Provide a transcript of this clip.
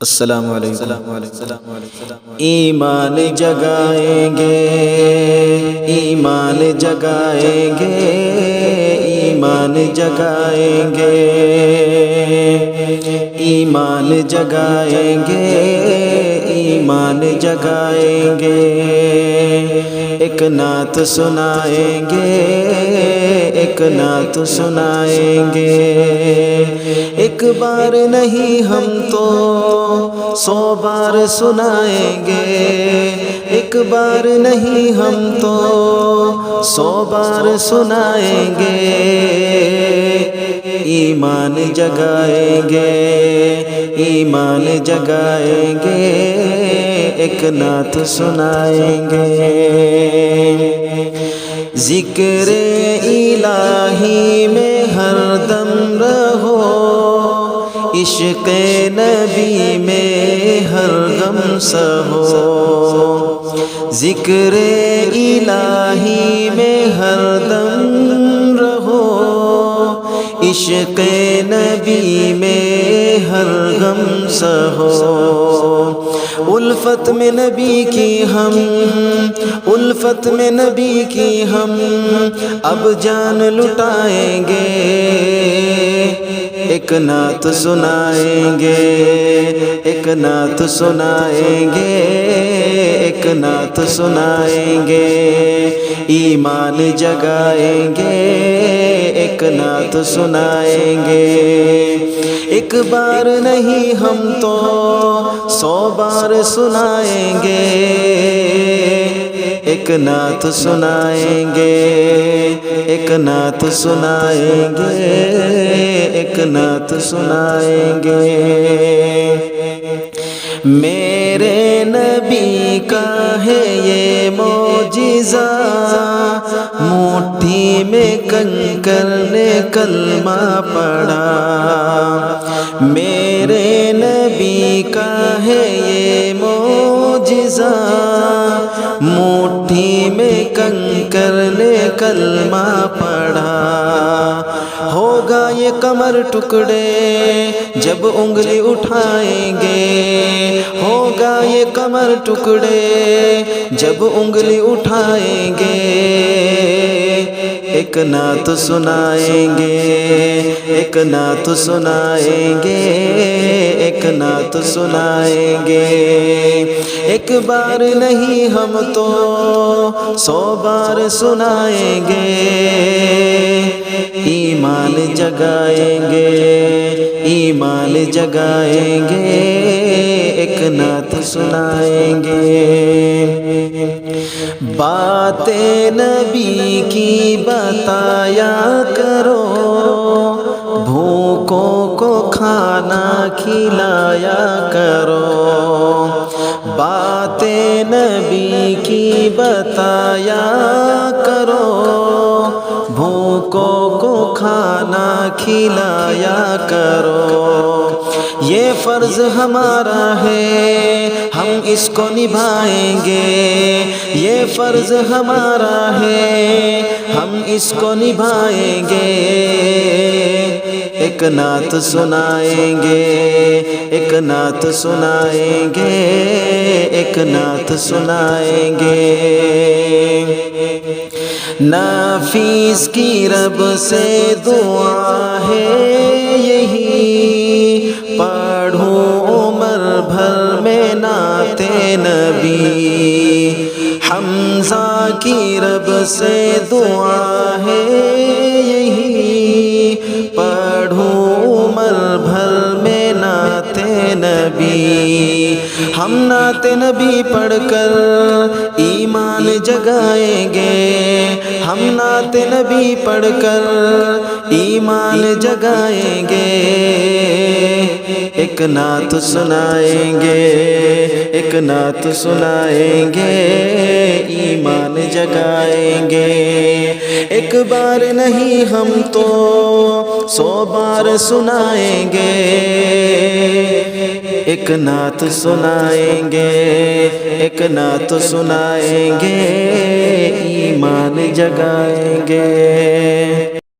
السلام علیکم۔ ایمان جگائیں گے، ایمان جگائیں گے، ایمان جگائیں گے، ایمان جگائیں گے، ایمان جگائیں گے، ایک نعت سنائیں گے، ایک نعت سنائیں گے، ایک بار نہیں ہم تو 100 بار سنائیں گے، ایک بار نہیں ہم تو 100 بار سنائیں گے، ایمان جگائیں گے، ایمان جگائیں گے، ایک نعت سنائیں گے۔ ذکر الہی میں ہر دم رہو، عشق نبی میں ہر غم سہو، ذکر الہی میں ہر دم رہو، عشق نبی میں ہر غم سہو، الفت میں نبی کی ہم، الفت میں نبی کی ہم اب جان لٹائیں گے، ایک نعت سنائیں گے، ایک نعت سنائیں گے، ایک نعت سنائیں گے، ایمان جگائیں گے، ایک نعت سنائیں گے، ایک بار نہیں ہم تو 100 بار سنائیں گے، ایک نعت سنائیں گے، ایک نعت سنائیں گے، ایک نعت سنائیں گے۔ میرے نبی کا ہے یہ معجزہ، مٹھی میں کنکر نے کلمہ پڑھا، میرے نبی کا ہے یہ معجزہ، مٹھی میں کنکر نے کلمہ پڑھا، ہوگا یہ کمر ٹکڑے جب انگلی اٹھائیں گے، ہوگا یہ کمر ٹکڑے جب انگلی اٹھائیں گے، ایک نعت سنائیں گے، ایک نعت سنائیں گے، ایک نعت سنائیں گے، ایک بار نہیں ہم تو 100 بار سنائیں گے، ایمان جگائیں گے، ایمان جگائیں گے، ایک نعت سنائیں گے۔ باتیں نبی کی بتایا کرو، بھوکوں کو کھانا کھلایا کرو، باتیں نبی کی بتایا کرو، بھوکوں کو کھانا کھلایا کرو، یہ فرض ہمارا ہے ہم اس کو نبھائیں گے، یہ فرض ہمارا ہے ہم اس کو نبھائیں گے، ایک نعت سنائیں گے، ایک نعت سنائیں گے، ایک نعت سنائیں گے۔ نافیس کی رب سے دعا ہے یہی، پڑھوں عمر بھر میں نعت نبی، حمزہ کی رب سے دعا ہے یہی، پڑھوں عمر بھر میں نعت نبی، ہم نعت نبی پڑھ کر ایمان جگائیں گے، ہم نعت نبی پڑھ کر ایمان جگائیں گے، ایک نعت سنائیں گے، ایک نعت سنائیں گے، ایمان جگائیں گے، ایک بار نہیں ہم تو 100 بار سنائیں گے، ایک نعت سنائیں گے، ایک نعت سنائیں گے، ایمان جگائیں گے۔